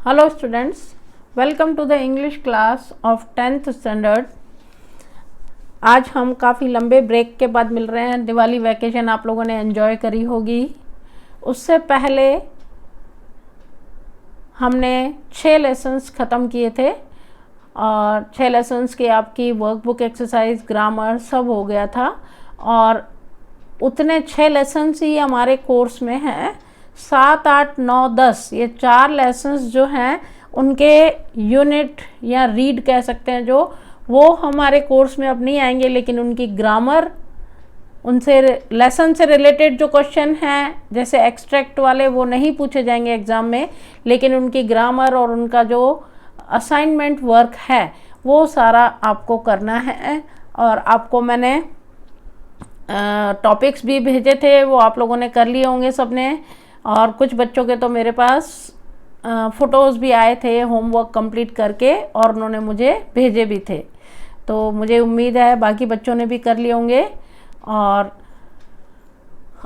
Hello students, welcome to the English class of 10th standard. आज हम काफ़ी लंबे ब्रेक के बाद मिल रहे हैं। दिवाली वैकेशन आप लोगों ने एंजॉय करी होगी। उससे पहले हमने 6 लेसन्स ख़त्म किए थे और 6 लेसन्स की आपकी वर्कबुक, एक्सरसाइज, ग्रामर सब हो गया था और उतने 6 लेसन्स ही हमारे कोर्स में हैं। 7, 8, 9, 10 ये 4 लेसन्स जो हैं उनके यूनिट या रीड कह सकते हैं जो वो हमारे कोर्स में अब नहीं आएंगे, लेकिन उनकी ग्रामर, उनसे लेसन से रिलेटेड जो क्वेश्चन हैं जैसे एक्सट्रैक्ट वाले वो नहीं पूछे जाएंगे एग्ज़ाम में, लेकिन उनकी ग्रामर और उनका जो असाइनमेंट वर्क है वो सारा आपको करना है। और आपको मैंने टॉपिक्स भी भेजे थे, वो आप लोगों ने कर लिए होंगे सबने। और कुछ बच्चों के तो मेरे पास फ़ोटोज़ भी आए थे होमवर्क कंप्लीट करके और उन्होंने मुझे भेजे भी थे, तो मुझे उम्मीद है बाकी बच्चों ने भी कर लिए होंगे। और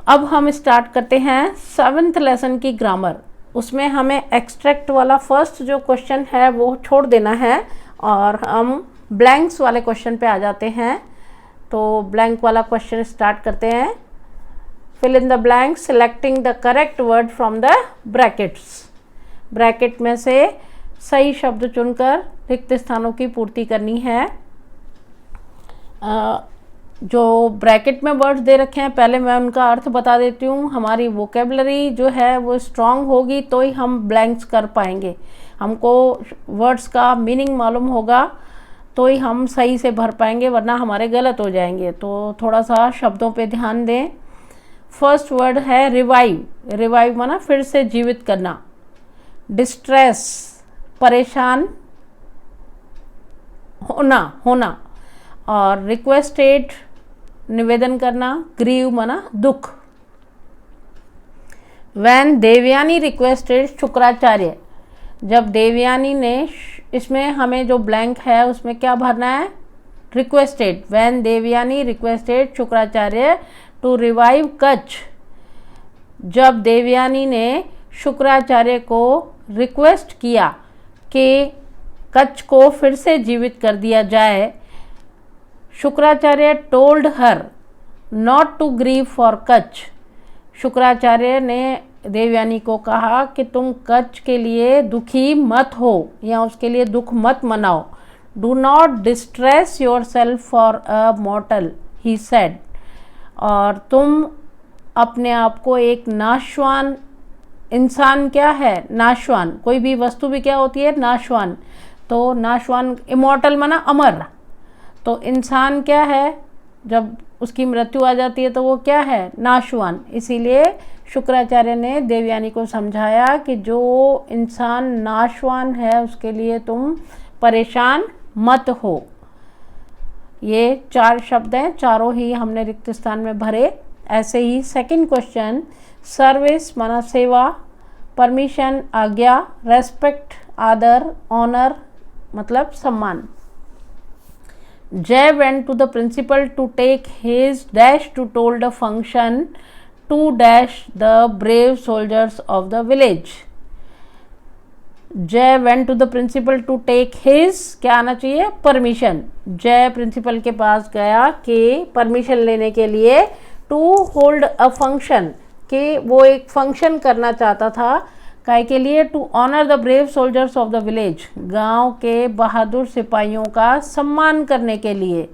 अब हम स्टार्ट करते हैं 7th लेसन की ग्रामर। उसमें हमें एक्सट्रैक्ट वाला फर्स्ट जो क्वेश्चन है वो छोड़ देना है और हम ब्लैंक्स वाले क्वेश्चन पे आ जाते हैं। तो ब्लैंक वाला क्वेश्चन स्टार्ट करते हैं। Fill in the blank selecting the correct word from the brackets. Bracket में से सही शब्द चुनकर रिक्त स्थानों की पूर्ति करनी है। जो ब्रैकेट में वर्ड्स दे रखे हैं पहले मैं उनका अर्थ बता देती हूँ। हमारी वोकेबलरी जो है वो स्ट्रांग होगी तो ही हम ब्लैंक्स कर पाएंगे। हमको वर्ड्स का मीनिंग मालूम होगा तो ही हम सही से भर पाएंगे, वरना हमारे गलत हो जाएंगे। तो थोड़ा सा शब्दों पे ध्यान दें। फर्स्ट वर्ड है रिवाइव। रिवाइव माना फिर से जीवित करना। डिस्ट्रेस परेशान होना। और रिक्वेस्टेड निवेदन करना। ग्रीव माना दुख। व्हेन देवयानी रिक्वेस्टेड शुक्राचार्य, जब देवयानी ने, इसमें हमें जो ब्लैंक है उसमें क्या भरना है, requested. When Devyani requested Shukracharya to revive Kacha, जब देवयानी ने शुक्राचार्य को रिक्वेस्ट किया कि कच्छ को फिर से जीवित कर दिया जाए। Shukracharya told her not to grieve for Kacha, Shukracharya ने देवयानी को कहा कि तुम कच्छ के लिए दुखी मत हो या उसके लिए दुख मत मनाओ। Do not distress your self for a मॉर्टल, he said. और तुम अपने आप को एक नाशवान इंसान, क्या है नाशवान, कोई भी वस्तु भी क्या होती है नाशवान, तो नाशवान इमॉर्टल माना अमर। तो इंसान क्या है, जब उसकी मृत्यु आ जाती है तो वो क्या है नाशवान। इसीलिए शुक्राचार्य ने देवयानी को समझाया कि जो इंसान नाशवान है उसके लिए तुम परेशान मत हो। ये 4 शब्द हैं, चारों ही हमने रिक्त स्थान में भरे। ऐसे ही सेकंड क्वेश्चन, सर्विस माना सेवा, परमिशन आज्ञा, रेस्पेक्ट आदर, ऑनर मतलब सम्मान। Jay went to the principal to take his dash to told a function to dash the brave soldiers of the village. Jay went to the principal to take his, क्या आना चाहिए, permission. जय principal के पास गया कि परमिशन लेने के लिए, टू होल्ड अ फंक्शन, कि वो एक फंक्शन करना चाहता था, काय के लिए, to honour the brave soldiers of the village, गांव के बहादुर सिपाहियों का सम्मान करने के लिए।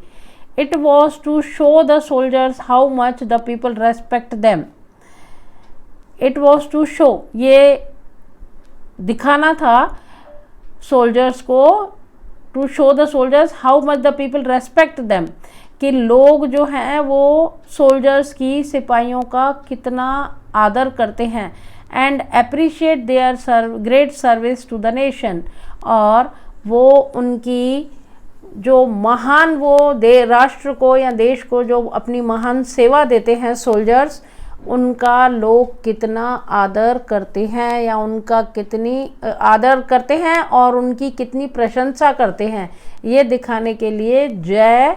It was to show the soldiers how much the people respect them. It was to show, ये दिखाना था सोल्जर्स को, to show the soldiers how much the people respect them, कि लोग जो हैं वो सोल्जर्स की, सिपाहियों का कितना आदर करते हैं। And appreciate their great service to the nation, और वो उनकी जो महान, वो राष्ट्र को या देश को जो अपनी महान सेवा देते हैं सोल्जर्स, उनका लोग कितना आदर करते हैं या उनका कितनी आदर करते हैं और उनकी कितनी प्रशंसा करते हैं, ये दिखाने के लिए जय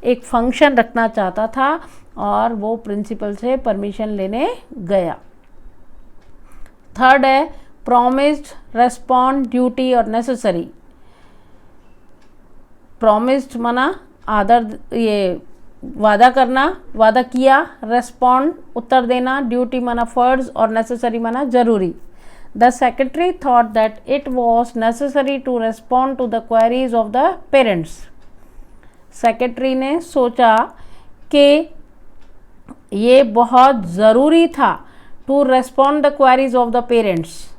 एक फंक्शन रखना चाहता था और वो प्रिंसिपल से परमिशन लेने गया। थर्ड है promised, respond, duty और necessary. promised माना आदर, ये वादा करना, वादा किया, respond उत्तर देना, duty माना फर्ज और necessary माना जरूरी. The secretary thought that it was necessary to respond to the queries of the parents. Secretary ने सोचा कि ये बहुत ज़रूरी था to respond the queries of the parents.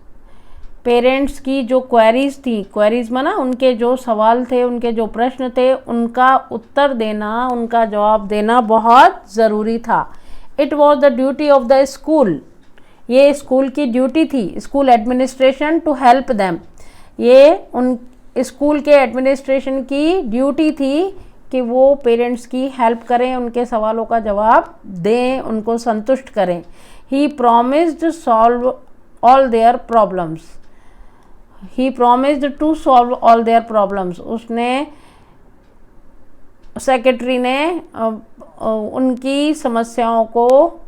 Parents की जो क्वेरीज थी, क्वेरीज माना उनके जो सवाल थे, उनके जो प्रश्न थे, उनका उत्तर देना, उनका जवाब देना बहुत ज़रूरी था. It was the duty of the school. ये स्कूल की ड्यूटी थी, school administration to help them. ये उन स्कूल के एडमिनिस्ट्रेशन की ड्यूटी थी कि वो पेरेंट्स की हेल्प करें, उनके सवालों का जवाब दें, उनको संतुष्ट करें. He promised solve all their problems. He promised to solve all their problems. उसने, सेक्रेटरी ने उनकी समस्याओं को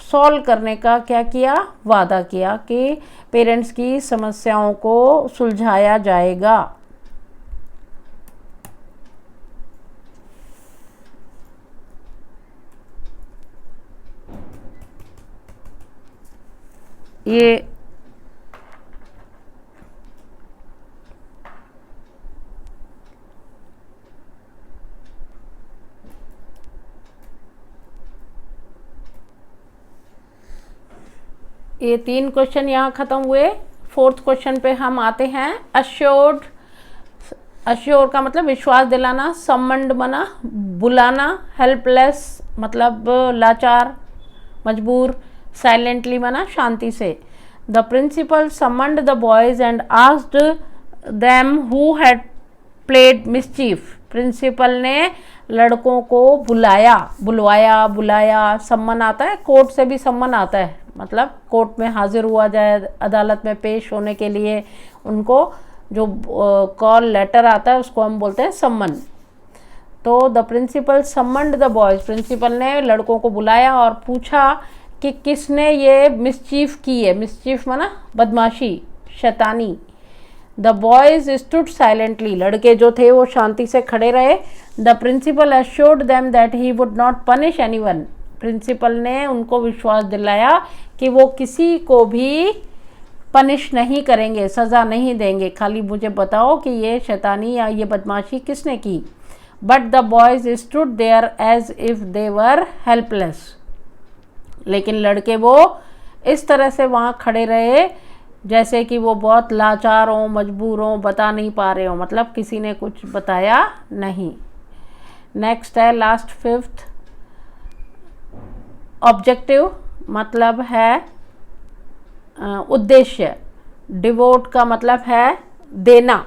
सॉल्व करने का क्या किया, वादा किया कि पेरेंट्स की समस्याओं को सुलझाया जाएगा. ये तीन क्वेश्चन यहाँ ख़त्म हुए. फोर्थ क्वेश्चन पे हम आते हैं. अश्योर्ड, अश्योर का मतलब विश्वास दिलाना, सम्मन्ड मना बुलाना, हेल्पलेस मतलब लाचार, मजबूर, साइलेंटली मना शांति से. The principal summoned the boys and asked them who had played mischief. Principal ने लड़कों को बुलवाया, बुलाया. सम्मन आता है, कोर्ट से भी सम्मन आता है, मतलब कोर्ट में हाजिर हुआ जाए, अदालत में पेश होने के लिए उनको जो कॉल लेटर आता है उसको हम बोलते हैं सम्मन. तो the principal summoned the boys. Principal ने लड़कों को बुलाया और पूछा कि किसने ये मिसचीफ की है. मिसचीफ माना बदमाशी, शैतानी. The boys stood silently. लड़के जो थे वो शांति से खड़े रहे. The principal assured them that he would not punish anyone. Principal ने उनको विश्वास दिलाया कि वो किसी को भी पनिश नहीं करेंगे, सज़ा नहीं देंगे, खाली मुझे बताओ कि ये शैतानी या ये बदमाशी किसने की. But the boys stood there as if they were helpless. लेकिन लड़के वो इस तरह से वहाँ खड़े रहे जैसे कि वो बहुत लाचार हों, मजबूर हों, बता नहीं पा रहे हों, मतलब किसी ने कुछ बताया नहीं. नेक्स्ट है लास्ट फिफ्थ, ऑब्जेक्टिव मतलब है उद्देश्य. डिवोट का मतलब है देना,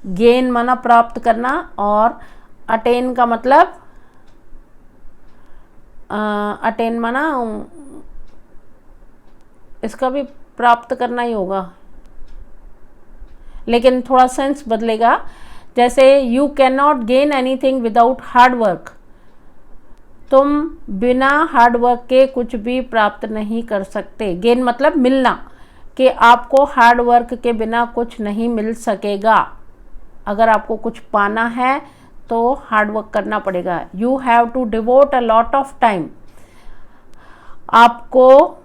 गेन माना प्राप्त करना, और अटेन का मतलब अटेन माना इसका भी प्राप्त करना ही होगा, लेकिन थोड़ा सेंस बदलेगा. जैसे you can not gain anything without hard work. तुम बिना हार्ड वर्क के कुछ भी प्राप्त नहीं कर सकते. गेन मतलब मिलना, कि आपको हार्ड वर्क के बिना कुछ नहीं मिल सकेगा. अगर आपको कुछ पाना है तो हार्ड वर्क करना पड़ेगा. You have to devote a lot of time. आपको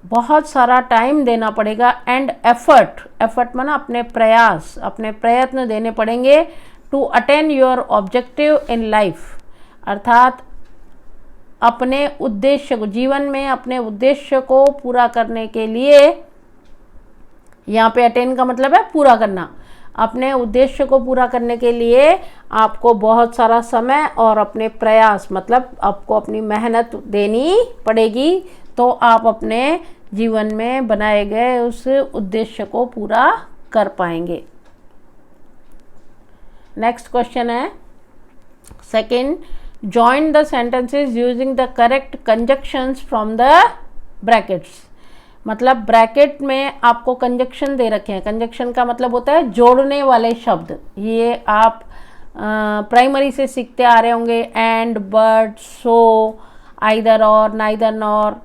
बहुत सारा टाइम देना पड़ेगा. एंड एफर्ट, एफर्ट माना अपने प्रयास, अपने प्रयत्न देने पड़ेंगे. To attain your objective in life, अर्थात अपने उद्देश्य को, जीवन में अपने उद्देश्य को पूरा करने के लिए, यहाँ पे अटेन का मतलब है पूरा करना. अपने उद्देश्य को पूरा करने के लिए आपको बहुत सारा समय और अपने प्रयास मतलब आपको अपनी मेहनत देनी पड़ेगी, तो आप अपने जीवन में बनाए गए उस उद्देश्य को पूरा कर पाएंगे. नेक्स्ट क्वेश्चन है second, join the sentences using the correct conjunctions from the brackets. मतलब ब्रैकेट में आपको कंजक्शन दे रखे हैं. कंजक्शन का मतलब होता है जोड़ने वाले शब्द. ये आप प्राइमरी से सीखते आ रहे होंगे. एंड, बट, सो, आइदर और, नाइदर नॉर,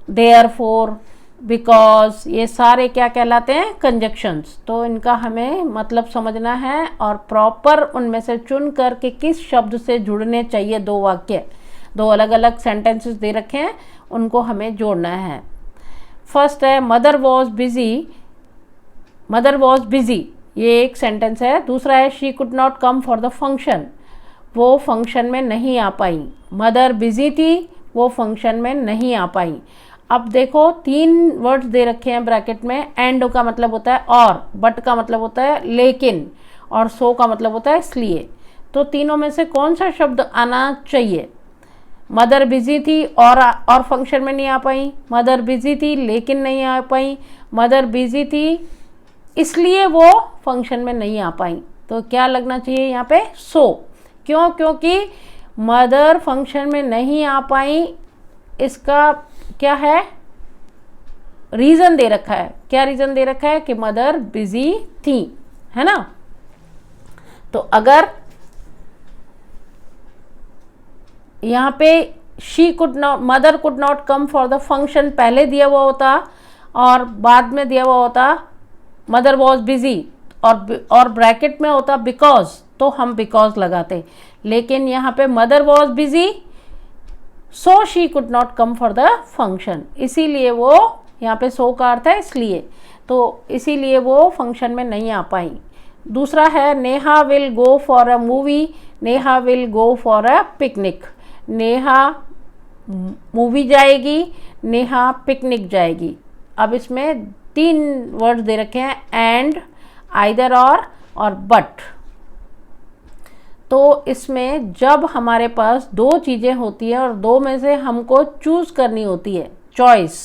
देयरफॉर, बिकॉज, ये सारे क्या कहलाते हैं? कंजक्शंस। तो इनका हमें मतलब समझना है और प्रॉपर उनमें से चुन करके किस शब्द से जुड़ने चाहिए दो वाक्य, दो अलग अलग सेंटेंसेस दे रखे हैं, उनको हमें जोड़ना है। फर्स्ट है mother was busy, mother was busy, ये एक सेंटेंस है। दूसरा है she could not come for the function, वो फंक्शन में नहीं आ पाई। मदर बिजी थी, वो फंक्शन में नहीं आ पाई। अब देखो 3 वर्ड्स दे रखे हैं ब्रैकेट में। एंड का मतलब होता है और, बट का मतलब होता है लेकिन, और सो का मतलब होता है इसलिए। तो तीनों में से कौन सा शब्द आना चाहिए? मदर बिजी थी और फंक्शन में नहीं आ पाई, मदर बिजी थी लेकिन नहीं आ पाई, मदर बिजी थी इसलिए वो फंक्शन में नहीं आ पाई। तो क्या लगना चाहिए यहाँ पे? सो। क्यों? क्योंकि मदर फंक्शन में नहीं आ पाई, इसका क्या है? रीज़न दे रखा है। क्या रीज़न दे रखा है? कि मदर बिजी थी, है ना। तो अगर यहाँ पे she could not, mother could not come for the function पहले दिया हुआ होता और बाद में दिया हुआ होता मदर वॉज बिजी और ब्रैकेट में होता बिकॉज, तो हम बिकॉज लगाते। लेकिन यहाँ पे mother was busy so she could not come for the function, इसीलिए वो, यहाँ पे सो का अर्थ है इसलिए, तो इसीलिए वो फंक्शन में नहीं आ पाई। दूसरा है Neha will go for a movie, Neha will go for a picnic. Neha movie जाएगी, नेहा पिकनिक जाएगी। अब इसमें 3 वर्ड्स दे रखे हैं, एंड, आइदर और बट। तो इसमें जब हमारे पास 2 चीज़ें होती हैं और 2 में से हमको चूज़ करनी होती है, चॉइस,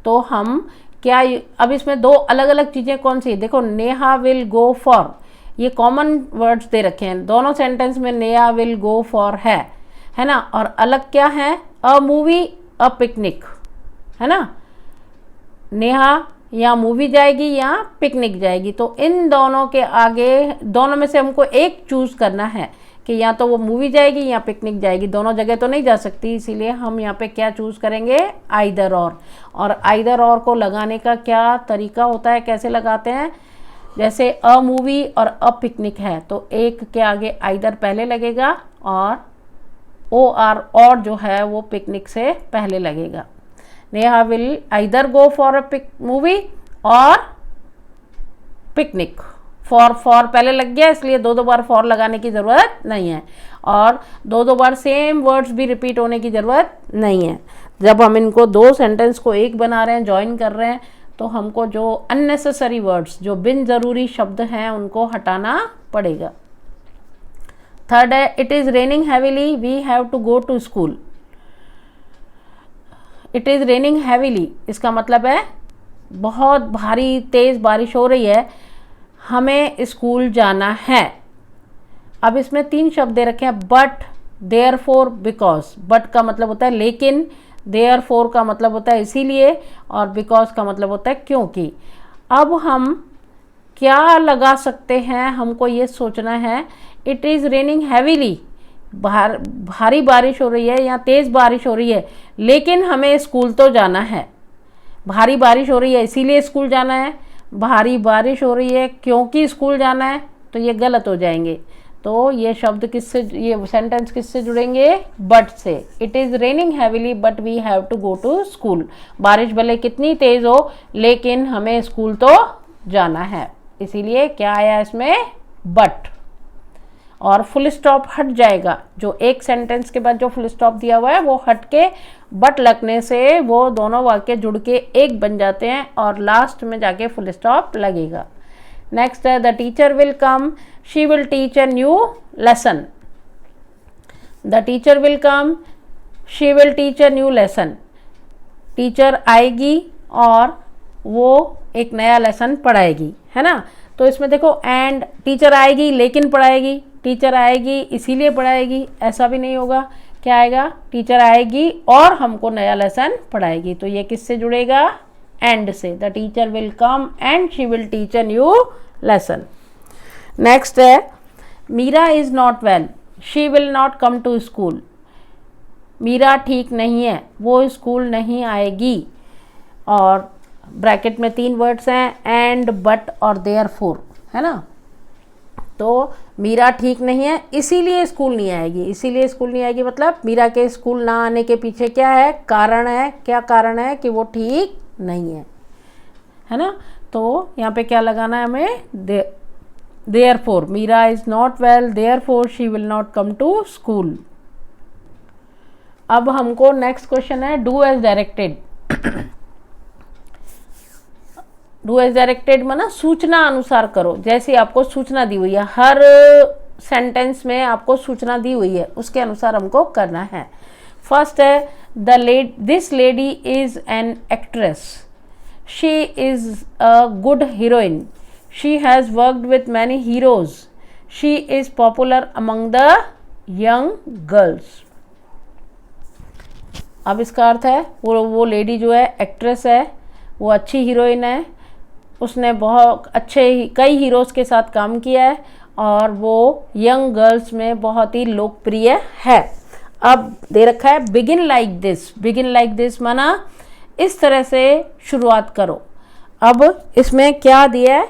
तो हम क्या, अब इसमें 2 अलग अलग चीज़ें कौन सी? देखो नेहा विल गो फॉर, ये कॉमन वर्ड्स दे रखे हैं दोनों सेंटेंस में, नेहा विल गो फॉर है ना। और अलग क्या है? अ मूवी, अ पिकनिक, है ना। नेहा या मूवी जाएगी या पिकनिक जाएगी। तो इन दोनों के आगे, दोनों में से हमको एक चूज़ करना है कि या तो वो मूवी जाएगी या पिकनिक जाएगी, दोनों जगह तो नहीं जा सकती। इसीलिए हम यहाँ पे क्या चूज़ करेंगे? आइदर और आइदर और को लगाने का क्या तरीका होता है, कैसे लगाते हैं? जैसे अ मूवी और अ पिकनिक है तो एक के आगे आइदर पहले लगेगा और ओ आर और जो है वो पिकनिक से पहले लगेगा। Neha will either go for a movie और पिकनिक। फॉर पहले लग गया, इसलिए 2 बार फॉर लगाने की ज़रूरत नहीं है और 2 बार सेम वर्ड्स भी रिपीट होने की ज़रूरत नहीं है। जब हम इनको 2 सेंटेंस को एक बना रहे हैं, ज्वाइन कर रहे हैं, तो हमको जो अननेसेसरी वर्ड्स, जो बिन ज़रूरी शब्द हैं, उनको हटाना पड़ेगा। थर्ड है it is raining heavily, we have to go to school. It is raining heavily, इसका मतलब है बहुत भारी तेज़ बारिश हो रही है, हमें स्कूल जाना है। अब इसमें 3 शब्द दे रखे हैं, बट, देयरफॉर, बिकॉज। बट का मतलब होता है लेकिन, देयरफॉर का मतलब होता है इसीलिए, और बिकॉज का मतलब होता है क्योंकि। अब हम क्या लगा सकते हैं, हमको ये सोचना है। इट इज़ रेनिंग हैवीली, भारी बारिश हो रही है या तेज़ बारिश हो रही है, लेकिन हमें स्कूल तो जाना है। भारी बारिश हो रही है इसीलिए स्कूल जाना है, भारी बारिश हो रही है क्योंकि स्कूल जाना है, तो ये गलत हो जाएंगे। तो ये शब्द किससे, ये सेंटेंस किससे जुड़ेंगे? बट से। It is raining heavily but we have to go to school. बारिश भले कितनी तेज़ हो लेकिन हमें स्कूल तो जाना है, इसीलिए क्या आया इसमें? बट। और फुल स्टॉप हट जाएगा, जो एक सेंटेंस के बाद जो फुल स्टॉप दिया हुआ है वो हट के बट लगने से वो दोनों वाक्य जुड़ के एक बन जाते हैं और लास्ट में जाके फुल स्टॉप लगेगा। नेक्स्ट है the teacher will come, she will teach a new lesson. The teacher will come, she will teach a new lesson. Teacher आएगी और वो एक नया लेसन पढ़ाएगी, है ना। तो इसमें देखो एंड, टीचर आएगी लेकिन पढ़ाएगी, टीचर आएगी इसीलिए पढ़ाएगी, ऐसा भी नहीं होगा। क्या आएगा? टीचर आएगी और हमको नया लेसन पढ़ाएगी। तो ये किससे जुड़ेगा? एंड से। The teacher will come and she will teach a new lesson. Next है Meera is not well, she will not come to school. Meera ठीक नहीं है, वो स्कूल नहीं आएगी। और ब्रैकेट में 3 वर्ड्स हैं, एंड, बट और देयरफॉर, है ना। तो मीरा ठीक नहीं है इसीलिए स्कूल नहीं आएगी। इसीलिए स्कूल नहीं आएगी मतलब मीरा के स्कूल ना आने के पीछे क्या है, कारण है। क्या कारण है कि वो ठीक नहीं है ना। तो यहाँ पे क्या लगाना है हमें, therefore Meera is not well, therefore she will not come to school. अब हमको नेक्स्ट क्वेश्चन है, do as directed. Do as directed माना सूचना अनुसार करो। जैसे आपको सूचना दी हुई है, हर सेंटेंस में आपको सूचना दी हुई है, उसके अनुसार हमको करना है। फर्स्ट है, this lady is an actress, she is a good heroine, she has worked with many heroes, she is popular among the young girls. अब इसका अर्थ है वो लेडी जो है एक्ट्रेस है, वो अच्छी हीरोइन है, उसने बहुत अच्छे कई हीरोज़ के साथ काम किया है और वो यंग गर्ल्स में बहुत ही लोकप्रिय है। अब दे रखा है begin like this. Begin like this माना इस तरह से शुरुआत करो। अब इसमें क्या दिया है,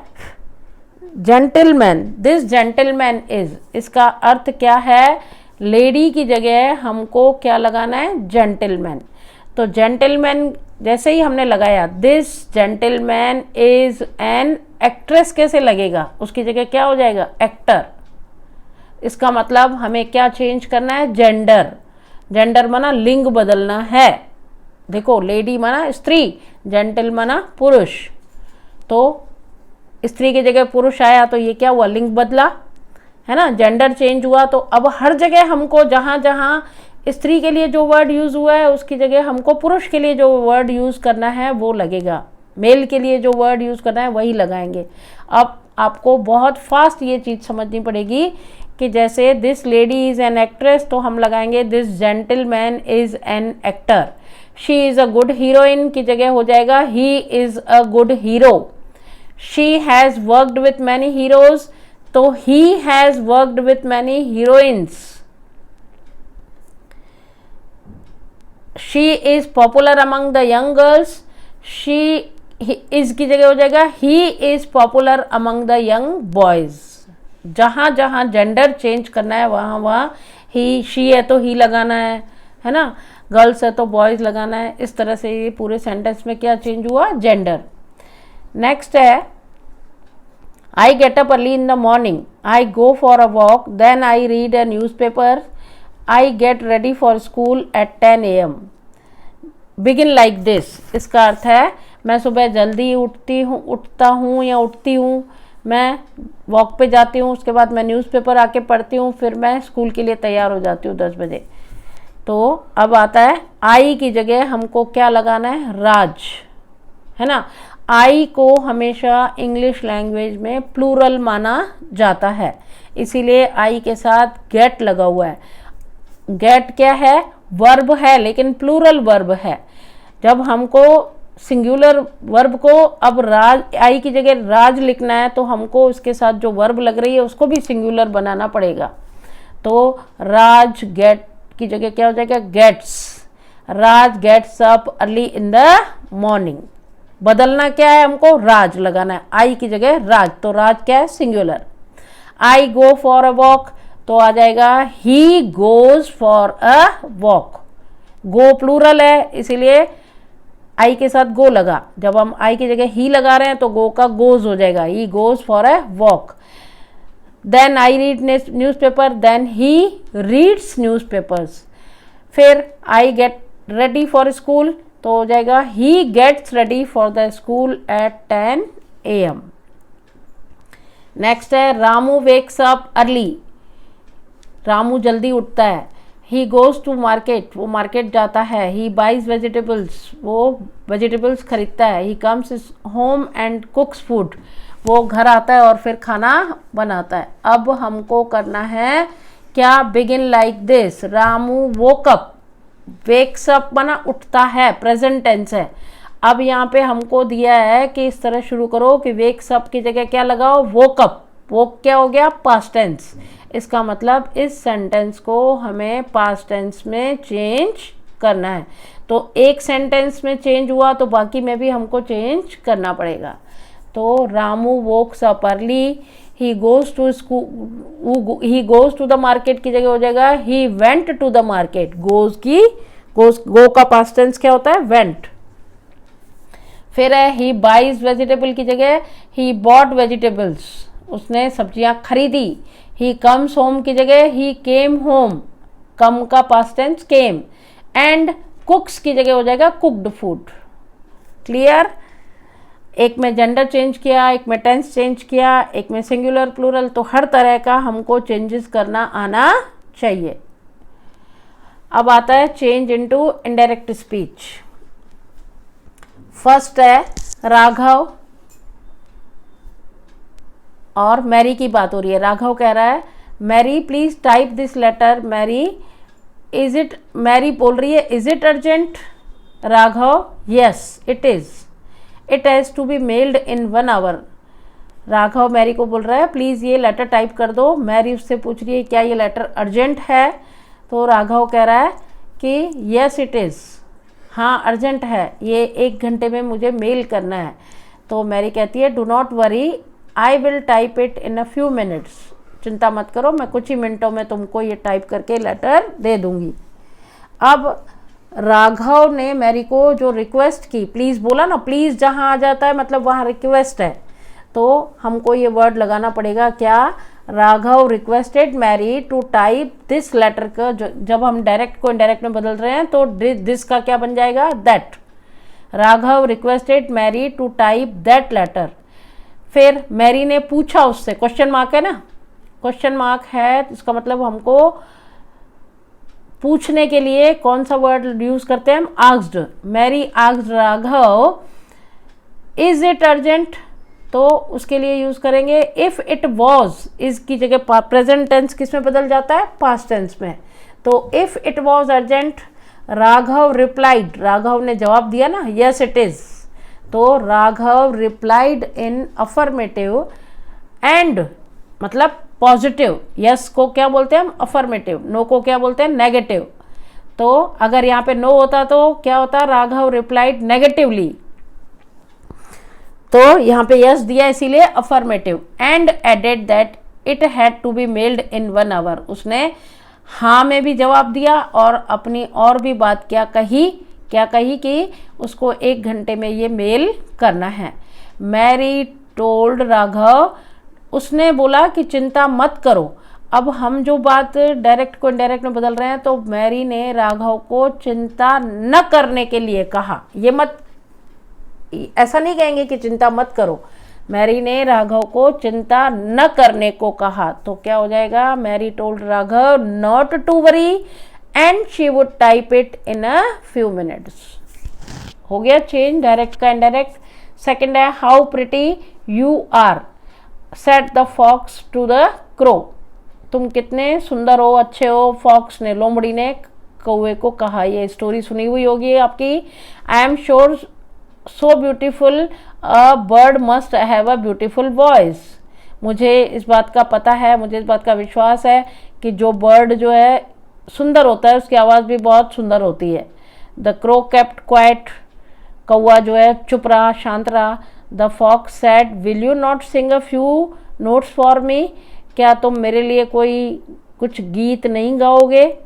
जेंटलमैन, दिस जेंटलमैन इज, इसका अर्थ क्या है, लेडी की जगह हमको क्या लगाना है, जेंटलमैन। तो जेंटलमैन जैसे ही हमने लगाया, this gentleman is an actress, कैसे लगेगा, उसकी जगह क्या हो जाएगा, एक्टर। इसका मतलब हमें क्या चेंज करना है, जेंडर। जेंडर माना लिंग बदलना है। देखो लेडी माना स्त्री, जेंटल माना पुरुष, तो स्त्री की जगह पुरुष आया तो ये क्या हुआ, लिंग बदला, है ना, जेंडर चेंज हुआ। तो अब हर जगह हमको जहाँ जहाँ स्त्री के लिए जो वर्ड यूज़ हुआ है उसकी जगह हमको पुरुष के लिए जो वर्ड यूज़ करना है वो लगेगा, मेल के लिए जो वर्ड यूज़ करना है वही लगाएंगे। अब आपको बहुत फास्ट ये चीज़ समझनी पड़ेगी कि जैसे this lady is an actress तो हम लगाएंगे this gentleman is an actor. She is a good heroine की जगह हो जाएगा he is a good hero. She has worked with many heroes तो he has worked with many heroines. She is popular among the young girls, she is की जगह हो जाएगा he is popular among the young boys। जहाँ जहाँ gender change करना है वहाँ वहाँ ही, शी है तो ही लगाना है ना, गर्ल्स है तो बॉयज़ लगाना है। इस तरह से ये पूरे सेंटेंस में क्या चेंज हुआ, जेंडर। नेक्स्ट है, I get up early in the morning, I go for a walk, then I read a newspaper, I get ready for school at 10 AM। Begin like this, इसका अर्थ है मैं सुबह जल्दी उठता हूँ या उठती हूँ, मैं वॉक पे जाती हूँ, उसके बाद मैं न्यूज़पेपर आके पढ़ती हूँ, फिर मैं स्कूल के लिए तैयार हो जाती हूँ 10 बजे। तो अब आता है आई की जगह हमको क्या लगाना है, राज, है ना। आई को हमेशा इंग्लिश लैंग्वेज में प्लूरल माना जाता है, इसीलिए आई के साथ गेट लगा हुआ है। गेट क्या है, वर्ब है लेकिन प्लूरल वर्ब है। जब हमको सिंगुलर वर्ब को अब राज, आई की जगह राज लिखना है तो हमको उसके साथ जो वर्ब लग रही है उसको भी सिंगुलर बनाना पड़ेगा। तो राज गेट की जगह क्या हो जाएगा, gets. Raj gets up early in the morning. बदलना क्या है, हमको राज लगाना है, आई की जगह राज, तो राज क्या है, singular. I go for a walk तो आ जाएगा he goes for a walk. Go plural है इसीलिए आई के साथ गो लगा, जब हम आई की जगह ही लगा रहे हैं तो गो का गोज हो जाएगा, he goes for a walk. Then I read newspaper, then he reads newspapers. फिर I get ready for school तो हो जाएगा he gets ready for the school at 10 AM। Next है Ramu wakes up early, Ramu जल्दी उठता है। ही गोज़ टू मार्केट, वो market जाता है। ही बाइज वेजिटेबल्स, वो वेजिटेबल्स खरीदता है। He comes home and cooks food, वो घर आता है और फिर खाना बनाता है। अब हमको करना है क्या, begin like this. Ramu woke up, wakes up बना उठता है, प्रेजेंट टेंस है। अब यहाँ पे हमको दिया है कि इस तरह शुरू करो कि वेक्स अप की जगह क्या लगाओ, वोक अप। वोक क्या हो गया, पास्ट टेंस। इसका मतलब इस सेंटेंस को हमें पास्ट टेंस में चेंज करना है। तो एक सेंटेंस में चेंज हुआ तो बाकी में भी हमको चेंज करना पड़ेगा। तो Ramu wakes up early, he goes to school, he goes to the market की जगह हो जाएगा he went to the market. Go का पास्ट टेंस क्या होता है? वेंट। फिर है ही बाइज वेजिटेबल की जगह ही बॉट वेजिटेबल्स, उसने सब्जियां खरीदी। ही कम्स होम की जगह ही केम होम, कम का past tense came. And cooks की जगह हो जाएगा कुक्ड फूड। क्लियर? एक में जेंडर चेंज किया, एक में टेंस चेंज किया, एक में सिंगुलर प्लूरल, तो हर तरह का हमको चेंजेस करना आना चाहिए। अब आता है change into indirect speech. First है राघव और मैरी की बात हो रही है। राघव कह रहा है Mary please type this letter. Mary बोल रही है is it urgent? Raghav yes it is, it has to be mailed in 1 hour। Raghav Mary को बोल रहा है प्लीज ये लेटर टाइप कर दो। मैरी उससे पूछ रही है क्या ये लेटर अर्जेंट है? तो राघव कह रहा है कि यस इट इज, हाँ अर्जेंट है, ये 1 घंटे में मुझे मेल करना है। तो मैरी कहती है do not worry, I will type it in a few minutes. चिंता मत करो, मैं कुछ ही मिनटों में तुमको ये टाइप करके लेटर दे दूंगी। अब राघव ने मैरी को जो रिक्वेस्ट की, प्लीज़ बोला ना, प्लीज़ जहाँ आ जाता है मतलब वहाँ रिक्वेस्ट है, तो हमको ये वर्ड लगाना पड़ेगा क्या? Raghav requested Mary to type this letter का, जब हम डायरेक्ट को इनडायरेक्ट में बदल रहे हैं तो दिस का क्या बन जाएगा? That. Raghav requested Mary to type that letter. फिर मैरी ने पूछा उससे, क्वेश्चन मार्क है ना, क्वेश्चन मार्क है, इसका मतलब हमको पूछने के लिए कौन सा वर्ड यूज करते हैं हम? Asked. Mary asked Raghav is it urgent, तो उसके लिए यूज करेंगे इफ इट वॉज। इज की जगह प्रेजेंट टेंस किस में बदल जाता है? पास्ट टेंस में। तो if it was urgent Raghav replied, Raghav ने जवाब दिया ना यस इट इज, तो Raghav replied in affirmative and मतलब पॉजिटिव। यस को क्या बोलते हैं हम? अफर्मेटिव। नो को क्या बोलते हैं? नेगेटिव। तो अगर यहाँ पे नो होता तो क्या होता? Raghav replied negatively. तो यहाँ पे यस दिया इसीलिए affirmative. And added that it had to be mailed in 1 hour। उसने हाँ में भी जवाब दिया और अपनी और भी बात क्या कही कि उसको 1 घंटे में ये मेल करना है। मैरी टोल्ड राघव, उसने बोला कि चिंता मत करो। अब हम जो बात डायरेक्ट को इनडायरेक्ट में बदल रहे हैं, तो मैरी ने राघव को चिंता न करने के लिए कहा। ये मत, ऐसा नहीं कहेंगे कि चिंता मत करो, मैरी ने राघव को चिंता न करने को कहा। तो क्या हो जाएगा? Mary told Raghav not to worry and she would type it in a few minutes. हो गया चेंज डायरेक्ट का इनडायरेक्ट। सेकंड है how pretty you are said the fox to the crow. तुम कितने सुंदर हो, अच्छे हो, फॉक्स ने, लोमड़ी ने कौवे को कहा। ये स्टोरी सुनी हुई होगी आपकी। I am sure so beautiful a bird must have a beautiful voice. मुझे इस बात का पता है, मुझे इस बात का विश्वास है कि जो बर्ड जो है सुंदर होता है उसकी आवाज़ भी बहुत सुंदर होती है। द क्रो केप्ट क्वाइट, कौवा जो है चुप रहा, शांत रहा। The fox said will you not sing a few notes for me, क्या तुम मेरे लिए कुछ गीत नहीं गाओगे?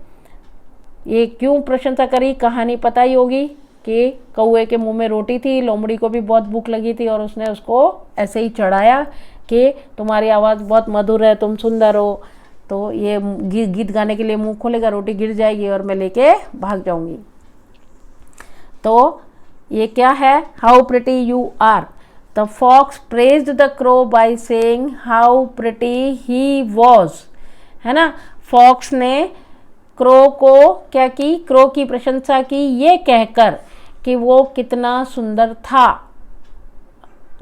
ये क्यों प्रशंसा करी? कहानी पता ही होगी कि कौवे के मुंह में रोटी थी, लोमड़ी को भी बहुत भूख लगी थी और उसने उसको ऐसे ही चढ़ाया कि तुम्हारी आवाज़ बहुत मधुर है, तुम सुंदर हो, तो ये गीत गाने के लिए मुंह खोलेगा, रोटी गिर जाएगी और मैं लेके भाग जाऊंगी। तो ये क्या है? How pretty you are. The fox praised the crow by saying how pretty he was, है ना। फॉक्स ने क्रो को क्या की? क्रो की प्रशंसा की ये कहकर कि वो कितना सुंदर था।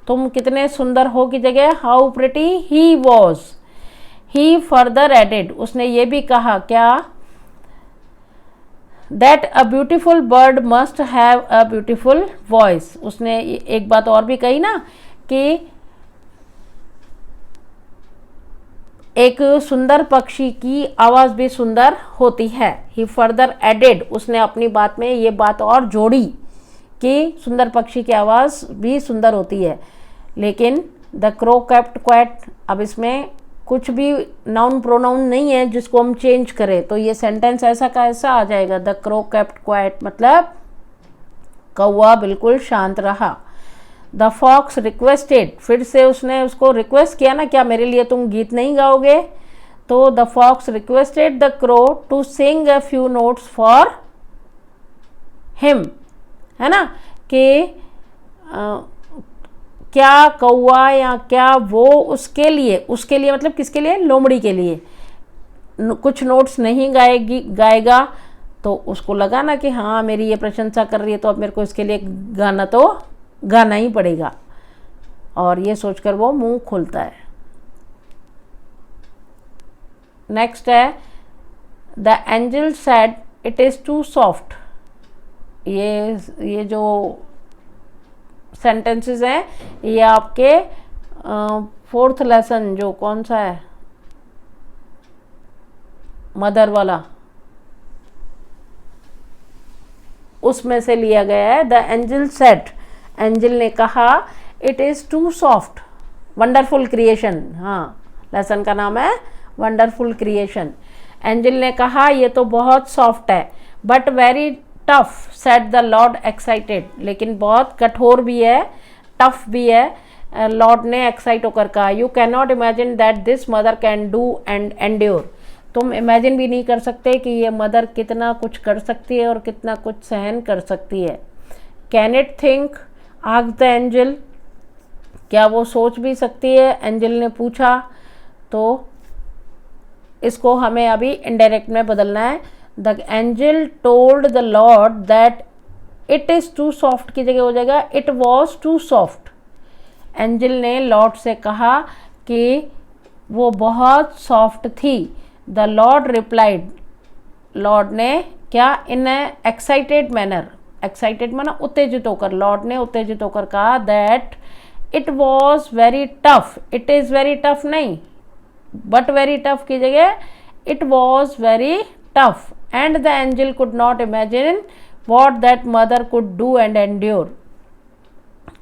तुम कितने सुंदर हो की जगह how pretty he was. He further added, उसने ये भी कहा क्या? That a beautiful bird must have a beautiful voice. उसने एक बात और भी कही ना कि एक सुंदर पक्षी की आवाज़ भी सुंदर होती है। ही फर्दर एडेड, उसने अपनी बात में ये बात और जोड़ी कि सुंदर पक्षी की आवाज़ भी सुंदर होती है। लेकिन द क्रो केप्ट क्वाइट, अब इसमें कुछ भी नाउन प्रोनाउन नहीं है जिसको हम चेंज करें, तो ये सेंटेंस ऐसा का ऐसा आ जाएगा। द क्रो केप्ट क्वाइट मतलब कौवा बिल्कुल शांत रहा। द फॉक्स रिक्वेस्टेड, फिर से उसने उसको रिक्वेस्ट किया ना, क्या मेरे लिए तुम गीत नहीं गाओगे? तो the fox requested the crow to sing a few notes for him, है ना, कि क्या कौवा या क्या वो उसके लिए मतलब किसके लिए? लोमड़ी के लिए कुछ नोट्स नहीं गाएगा। तो उसको लगा ना कि हाँ मेरी ये प्रशंसा कर रही है, तो अब मेरे को इसके लिए गाना तो गाना ही पड़ेगा, और ये सोचकर वो मुंह खोलता है। नेक्स्ट है the angel said it is too soft. ये जो सेंटेंसेस हैं ये आपके 4th लेसन जो कौन सा है, मदर वाला, उसमें से लिया गया है। द एंजल सेड, एंजल ने कहा, it is too soft, wonderful creation. हाँ, लेसन का नाम है वंडरफुल क्रिएशन। एंजल ने कहा ये तो बहुत सॉफ्ट है, but very tough, said the Lord excited, लेकिन बहुत कठोर भी है, टफ भी है। लॉर्ड ने एक्साइट होकर कहा, you can not imagine that this mother can do and endure, तुम इमेजिन भी नहीं कर सकते कि ये मदर कितना कुछ कर सकती है और कितना कुछ सहन कर सकती है। Can it think, asked the angel, क्या वो सोच भी सकती है? एंजल ने पूछा। तो इसको हमें अभी इनडायरेक्ट में बदलना है। The angel told the lord that it is too soft की जगह हो जाएगा it was too soft. Angel ने लॉर्ड से कहा कि वो बहुत सॉफ्ट थी। द लॉर्ड रिप्लाइड, लॉर्ड ने क्या, इन एक्साइटेड मैनर, एक्साइटेड माना उत्तेजित होकर, लॉर्ड ने उत्तेजित होकर कहा that it was very tough, it is very tough नहीं, बट वेरी टफ की जगह it was very tough, and the angel could not imagine what that mother could do and endure,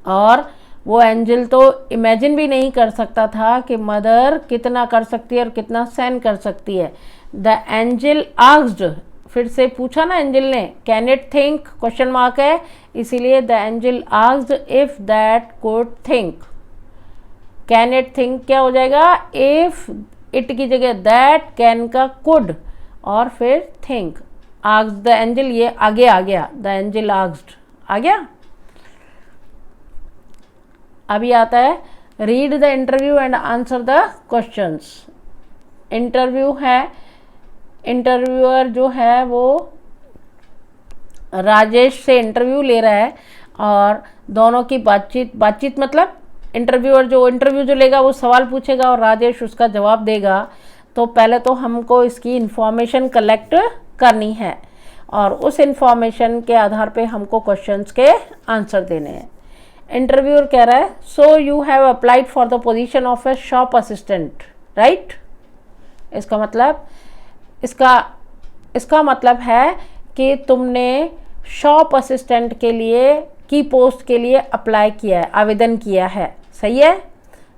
और वो एंजल तो इमेजिन भी नहीं कर सकता था कि मदर कितना कर सकती है और कितना सहन कर सकती है। द एंजल आस्क्ड, फिर से पूछा ना एंजल ने, can it think, question mark है, इसीलिए the angel asked if that could think. Can it think क्या हो जाएगा, इफ इट की जगह दैट, कैन का कुड, और फिर थिंक। आस्क्ड द एंजल, ये आगे आ गया, द एंजल आस्क्ड आ गया। अभी आता है read the interview and answer the questions. Interview है, इंटरव्यूअर जो है वो राजेश से इंटरव्यू ले रहा है, और दोनों की बातचीत मतलब इंटरव्यूअर जो इंटरव्यू जो लेगा वो सवाल पूछेगा और राजेश उसका जवाब देगा। तो पहले तो हमको इसकी इंफॉर्मेशन कलेक्ट करनी है, और उस इंफॉर्मेशन के आधार पे हमको क्वेश्चंस के आंसर देने हैं। इंटरव्यूअर कह रहा है, so you have applied for the position of A shop assistant, right. इसका मतलब है कि तुमने शॉप असिस्टेंट के लिए की पोस्ट के लिए अप्लाई किया है, आवेदन किया है, सही है।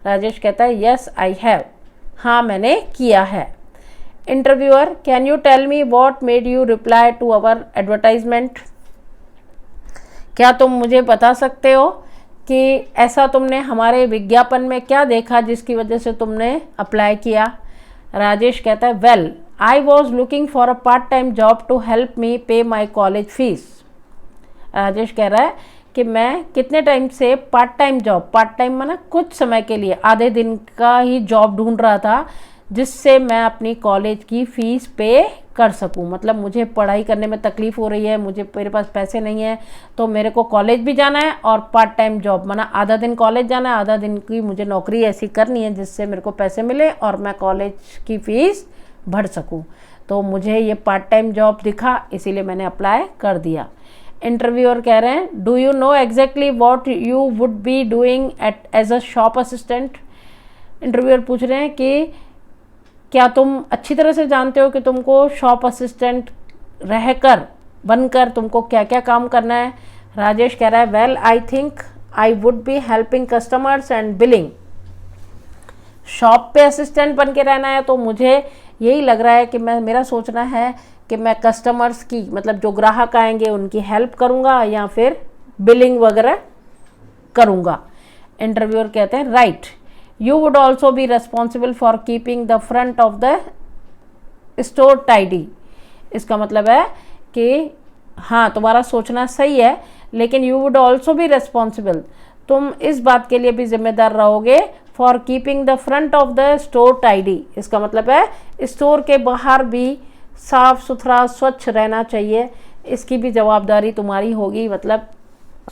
राजेश कहता है, यस आई हैव, हाँ मैंने किया है। Interviewer, can you tell me what made you reply to our advertisement, क्या तुम मुझे बता सकते हो कि ऐसा तुमने हमारे विज्ञापन में क्या देखा जिसकी वजह से तुमने अप्लाई किया। राजेश कहता है, well I was looking for a part time job to help me pay my college fees. Rajesh कह रहा है कि मैं कितने टाइम से part time job, part time माना कुछ समय के लिए, आधे दिन का ही जॉब ढूंढ रहा था जिससे मैं अपनी कॉलेज की फ़ीस पे कर सकूं। मतलब मुझे पढ़ाई करने में तकलीफ़ हो रही है, मेरे पास पैसे नहीं है, तो मेरे को कॉलेज भी जाना है और पार्ट टाइम जॉब माना आधा दिन कॉलेज जाना है, आधा दिन की मुझे नौकरी ऐसी करनी है जिससे मेरे को पैसे मिले और मैं कॉलेज की फ़ीस भर सकूं। तो मुझे ये पार्ट टाइम जॉब दिखा, इसीलिए मैंने अप्लाई कर दिया। इंटरव्यूअर कह रहे हैं, do you know exactly what you would be doing as a shop assistant. Interviewer पूछ रहे हैं कि क्या तुम अच्छी तरह से जानते हो कि तुमको शॉप असिस्टेंट रहकर बनकर तुमको क्या क्या काम करना है? राजेश कह रहा है well I think I would be helping customers and billing. Shop पे असिस्टेंट बन के रहना है तो मुझे यही लग रहा है कि मेरा सोचना है कि मैं कस्टमर्स की, मतलब जो ग्राहक आएंगे उनकी हेल्प करूँगा या फिर बिलिंग वगैरह करूँगा। इंटरव्यूअर कहते हैं right, you would also be responsible for keeping the front of the store tidy. इसका मतलब है कि हाँ, तुम्हारा सोचना सही है, लेकिन you would also be responsible, तुम इस बात के लिए भी जिम्मेदार रहोगे for keeping the front of the store tidy. इसका मतलब है स्टोर के बाहर भी साफ सुथरा स्वच्छ रहना चाहिए, इसकी भी जवाबदारी तुम्हारी होगी। मतलब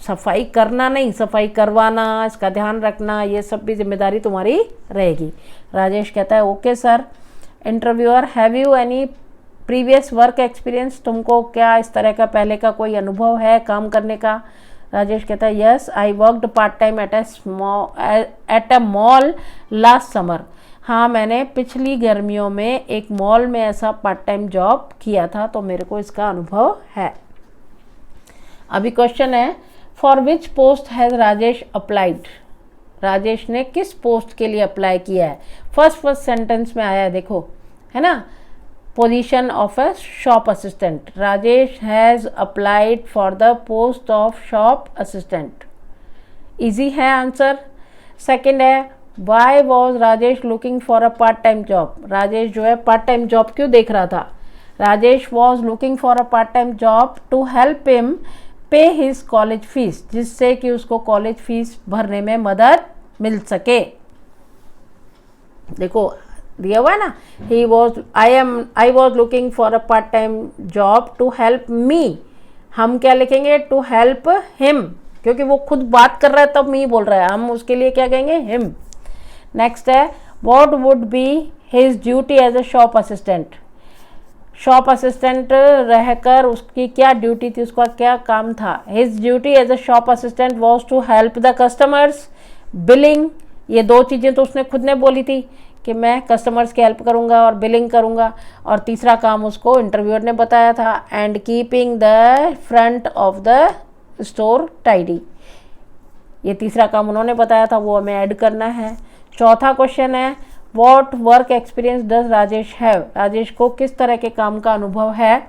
सफाई करना नहीं, सफाई करवाना, इसका ध्यान रखना, ये सब भी जिम्मेदारी तुम्हारी रहेगी। राजेश कहता है okay sir. Interviewer have you any previous work experience, तुमको क्या इस तरह का पहले का कोई अनुभव है काम करने का? राजेश कहता है yes I worked part time at a mall last summer. हाँ, मैंने पिछली गर्मियों में एक मॉल में ऐसा पार्ट टाइम जॉब किया था, तो मेरे को इसका अनुभव है। अभी क्वेश्चन है for which post has Rajesh applied. Rajesh ने किस पोस्ट के लिए अप्लाई किया है? फर्स्ट सेंटेंस में आया है, देखो, है ना, position of a shop assistant. Rajesh has applied for the post of shop assistant. Easy है आंसर। सेकंड है why was Rajesh looking for a part time job. Rajesh जो है पार्ट टाइम जॉब क्यों देख रहा था? Rajesh was looking for a part time job to help him pay his college fees, जिससे कि उसको कॉलेज फीस भरने में मदद मिल सके। देखो दिया हुआ है ना, I was looking for a part time job to help me. हम क्या लिखेंगे? टू हेल्प हिम, क्योंकि वो खुद बात कर रहा है तब मी बोल रहा है, हम उसके लिए क्या कहेंगे? हिम। नेक्स्ट है what would be his duty as a shop assistant. Shop assistant रहकर उसकी क्या ड्यूटी थी, उसका क्या काम था? His duty as a shop assistant was to help the customers, billing. ये दो चीज़ें तो उसने खुद ने बोली थी कि मैं कस्टमर्स की हेल्प करूंगा और बिलिंग करूंगा। और तीसरा काम उसको इंटरव्यूअर ने बताया था and keeping the front of the store tidy. ये तीसरा काम उन्होंने बताया था, वो हमें ऐड करना है। चौथा क्वेश्चन है what work experience does Rajesh have. Rajesh को किस तरह के काम का अनुभव है?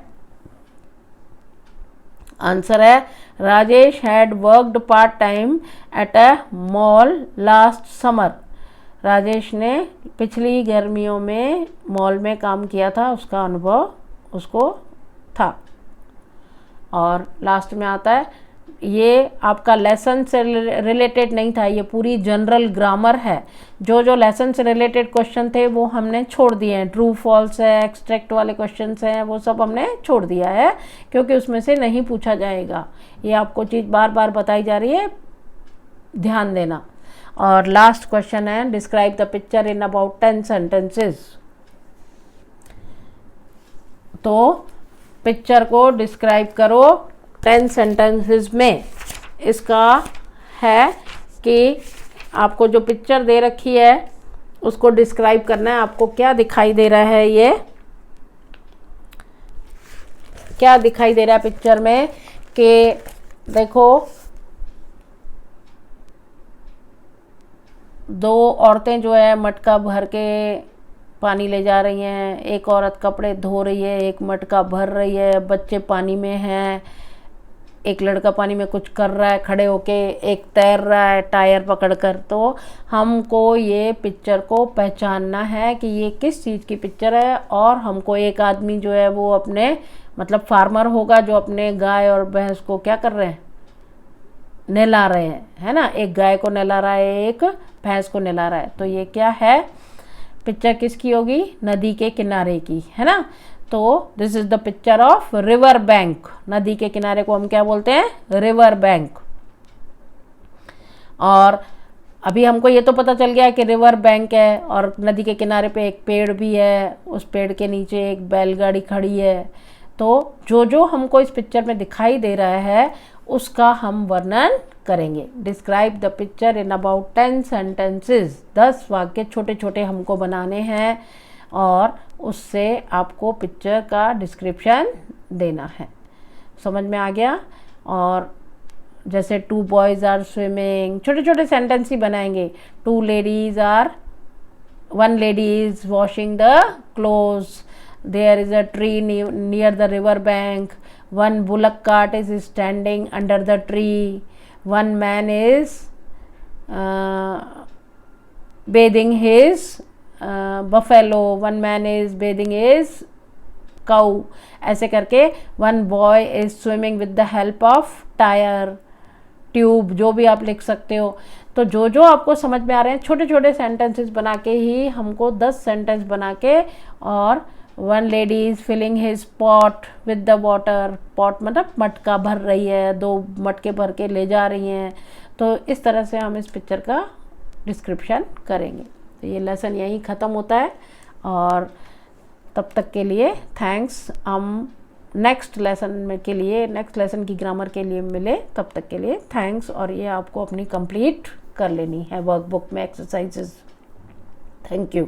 आंसर है Rajesh had worked part time at a mall last summer. Rajesh ने पिछली गर्मियों में मॉल में काम किया था, उसका अनुभव उसको था। और लास्ट में आता है, ये आपका लेसन से रिलेटेड नहीं था, ये पूरी जनरल ग्रामर है। जो जो लेसन से रिलेटेड क्वेश्चन थे वो हमने छोड़ दिए हैं। ट्रू फॉल्स है, एक्सट्रैक्ट वाले क्वेश्चन हैं, वो सब हमने छोड़ दिया है क्योंकि उसमें से नहीं पूछा जाएगा। ये आपको चीज़ बार बार बताई जा रही है, ध्यान देना। और लास्ट क्वेश्चन है describe the picture in about 10 sentences. तो पिक्चर को डिस्क्राइब करो 10 सेंटेंसेस में। इसका है कि आपको जो पिक्चर दे रखी है उसको डिस्क्राइब करना है। आपको क्या दिखाई दे रहा है? ये क्या दिखाई दे रहा है पिक्चर में कि देखो, दो औरतें जो है मटका भर के पानी ले जा रही हैं। एक औरत कपड़े धो रही है, एक मटका भर रही है, बच्चे पानी में हैं, एक लड़का पानी में कुछ कर रहा है खड़े होके, एक तैर रहा है टायर पकड़कर। तो हमको ये पिक्चर को पहचानना है कि ये किस चीज़ की पिक्चर है। और हमको एक आदमी जो है वो अपने, मतलब फार्मर होगा जो अपने गाय और भैंस को क्या कर रहे हैं? नहला रहे हैं, है ना। एक गाय को नहला रहा है, एक भैंस को नहला रहा है। तो ये क्या है? पिक्चर किसकी होगी? नदी के किनारे की, है ना। तो this is the picture of river bank. नदी के किनारे को हम क्या बोलते हैं? River bank. और अभी हमको ये तो पता चल गया कि रिवर बैंक है और नदी के किनारे पे एक पेड़ भी है, उस पेड़ के नीचे एक बैलगाड़ी खड़ी है। तो जो जो हमको इस पिक्चर में दिखाई दे रहा है उसका हम वर्णन करेंगे। Describe the picture in about 10 sentences. 10 वाक्य छोटे छोटे हमको बनाने हैं। और उससे आपको पिक्चर का डिस्क्रिप्शन देना है। समझ में आ गया? और जैसे 2 बॉयज़ आर स्विमिंग, छोटे छोटे सेंटेंस ही बनाएंगे। 2 ladies are, 1 lady is washing the clothes, there is a tree near the river bank, 1 bullock cart is standing under the tree, 1 man is bathing his buffalo, 1 man is bathing his cow। ऐसे करके 1 boy is swimming with the help of tire, tube, जो भी आप लिख सकते हो। तो जो जो आपको समझ में आ रहे हैं छोटे छोटे सेंटेंसेस बना के ही हमको 10 सेंटेंस बना के, और 1 lady is filling his pot with the water, pot मतलब मटका भर रही है, 2 मटके भर के ले जा रही हैं। तो इस तरह से हम इस पिक्चर का डिस्क्रिप्शन करेंगे। तो ये लेसन यहीं ख़त्म होता है, और तब तक के लिए थैंक्स। हम नेक्स्ट लेसन में के लिए, नेक्स्ट लेसन की ग्रामर के लिए मिले, तब तक के लिए थैंक्स। और ये आपको अपनी कंप्लीट कर लेनी है वर्कबुक में एक्सरसाइजेस। Thank you.